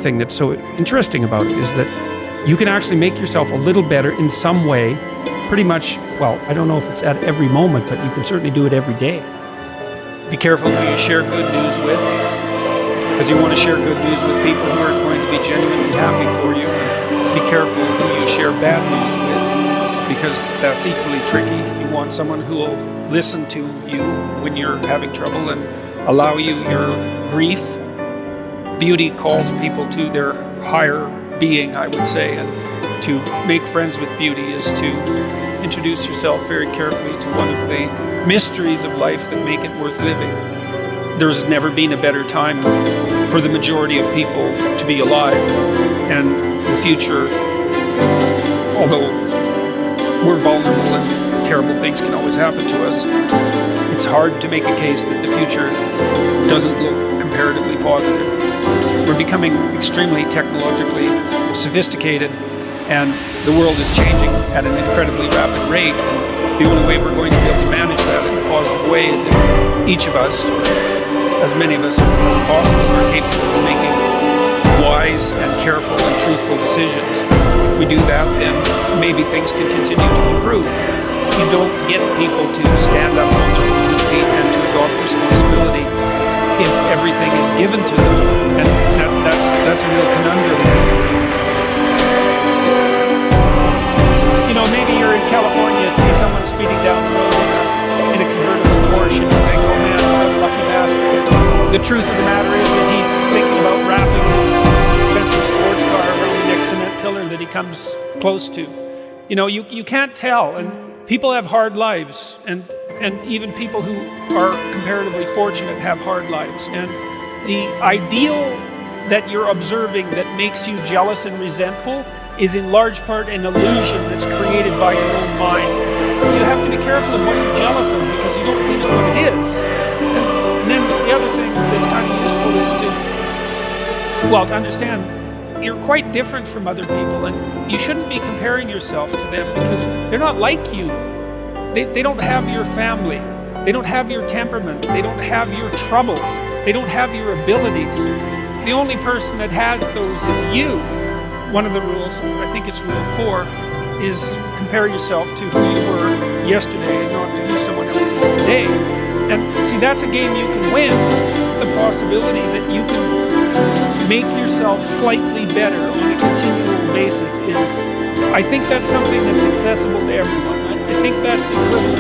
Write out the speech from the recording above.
thing that's so interesting about it is that you can actually make yourself a little better in some way, pretty much, well, I don't know if it's at every moment, but you can certainly do it every day. Be careful who you share good news with, because you want to share good news with people who are going to be genuinely happy for you. And be careful who you share bad news with, because that's equally tricky. You want someone who will listen to you when you're having trouble and allow you your grief. Beauty calls people to their higher being, I would say, and to make friends with beauty is to introduce yourself very carefully to one of the mysteries of life that make it worth living. There's never been a better time for the majority of people to be alive, and the future, although we're vulnerable and terrible things can always happen to us, it's hard to make a case that the future doesn't look comparatively positive. We're becoming extremely technologically sophisticated, and the world is changing at an incredibly rapid rate. And the only way we're going to be able to manage that in a positive way is if each of us, as many of us as possible, are capable of making wise and careful and truthful decisions. If we do that, then maybe things can continue to improve. You don't get people to stand up on their own 2 feet and to adopt responsibility if everything is given to them, and that's a real conundrum. You know, maybe you're in California, see someone speeding down the road in a convertible Porsche, and you think, oh man, what a lucky bastard. The truth of the matter is that he's thinking about wrapping his expensive sports car around the next cement pillar that he comes close to. You know, you can't tell, and people have hard lives, and even people who are comparatively fortunate have hard lives. And the ideal that you're observing that makes you jealous and resentful is in large part an illusion that's created by your own mind. You have to be careful of what you're jealous of, because you don't really know what it is. And then the other thing that's kind of useful is to understand you're quite different from other people, and you shouldn't be comparing yourself to them, because they're not like you. They don't have your family. They don't have your temperament. They don't have your troubles. They don't have your abilities. The only person that has those is you. One of the rules, I think it's rule 4, is compare yourself to who you were yesterday and not to who someone else is today. And see, that's a game you can win. The possibility that you can make yourself slightly better on a continual basis is, I think that's something that's accessible to everyone. I think that's equivalent